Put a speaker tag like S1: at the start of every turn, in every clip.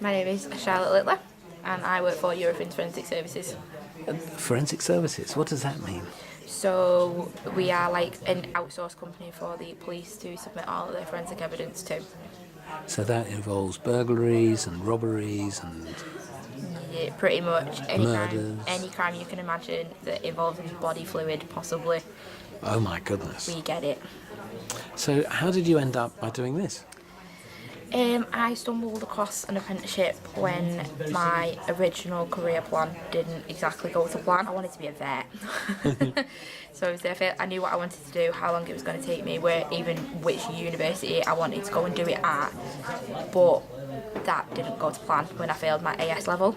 S1: My name is Charlotte Littler and I work for Eurofins Forensic Services.
S2: Forensic services, what does that mean?
S1: So we are like an outsourced company for the police to submit all of their forensic evidence to.
S2: So that involves burglaries and robberies and
S1: Yeah, pretty much
S2: murders.
S1: any crime you can imagine that involves body fluid, possibly.
S2: Oh my goodness.
S1: We get it.
S2: So how did you end up by doing this?
S1: I stumbled across an apprenticeship when my original career plan didn't exactly go to plan. I wanted to be a vet. So obviously I knew what I wanted to do, how long it was going to take me, even which university I wanted to go and do it at. But that didn't go to plan when I failed my AS level.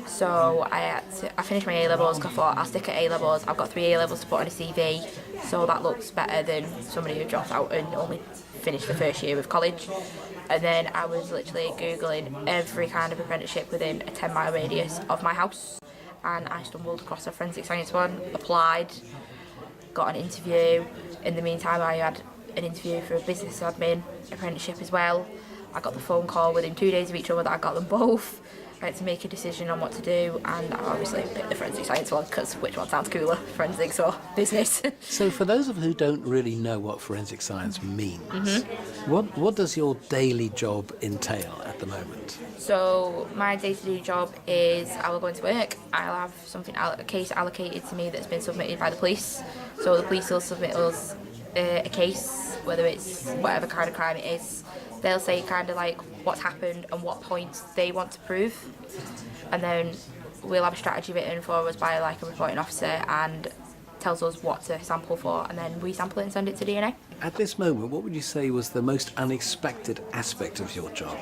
S1: So I finished my A-levels because I thought I'll stick at A-levels. I've got 3 A-levels to put on a CV, so that looks better than somebody who dropped out and only finished the first year of college. And then I was literally Googling every kind of apprenticeship within a 10-mile radius of my house, and I stumbled across a forensic science one, applied, got an interview. In the meantime, I had an interview for a business admin apprenticeship as well. I got the phone call within 2 days of each other that I got them both. I had to make a decision on what to do, and I obviously picked the forensic science one because which one sounds cooler, forensics or business?
S2: So for those of you who don't really know what forensic science means, what does your daily job entail at the moment?
S1: So my day-to-day job is I will go into work, I'll have a case allocated to me that's been submitted by the police. So the police will submit us a case, whether it's whatever kind of crime it is. They'll say kind of like what's happened and what points they want to prove, and then we'll have a strategy written for us by like a reporting officer and tells us what to sample for, and then we sample it and send it to DNA.
S2: At this moment, what would you say was the most unexpected aspect of your job?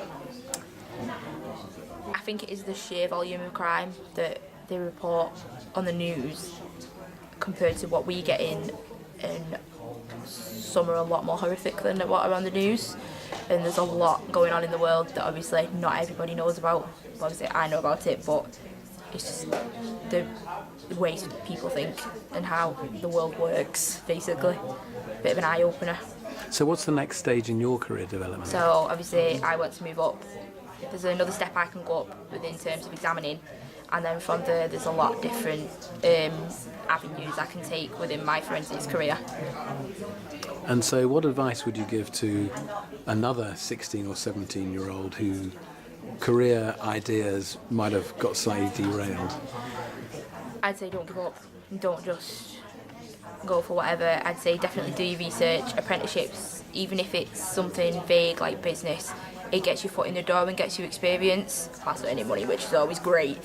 S1: I think it is the sheer volume of crime that they report on the news compared to what we get in, and some are a lot more horrific than what are on the news. And there's a lot going on in the world that obviously not everybody knows about. Obviously I know about it, but it's just the way people think and how the world works, basically. Bit of an eye-opener.
S2: So what's the next stage in your career development?
S1: So obviously I want to move up. There's another step I can go up with in terms of examining, and then from there's a lot of different avenues I can take within my forensics career.
S2: And so what advice would you give to another 16 or 17-year-old whose career ideas might have got slightly derailed?
S1: I'd say don't give up. Don't just go for whatever. I'd say definitely do your research. Apprenticeships, even if it's something vague like business, it gets your foot in the door and gets you experience. That's not any money, which is always great,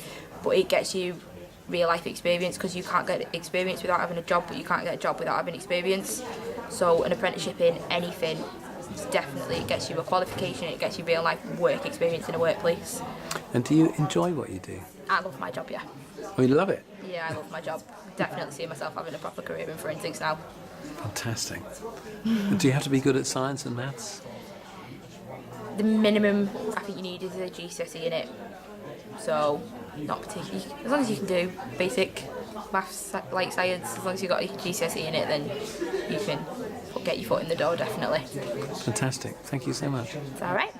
S1: but it gets you real life experience, because you can't get experience without having a job, but you can't get a job without having experience. So an apprenticeship in anything, it gets you a qualification, it gets you real life work experience in a workplace.
S2: And do you enjoy what you do?
S1: I love my job, yeah.
S2: Oh, you love it?
S1: Yeah, I love my job. Definitely see myself having a proper career in forensics now.
S2: Fantastic. Do you have to be good at science and maths?
S1: The minimum I think you need is a GCSE in it. So, not particularly. As long as you can do basic maths, like science, as long as you've got a GCSE in it, then you can get your foot in the door, definitely.
S2: Fantastic. Thank you so much.
S1: It's alright.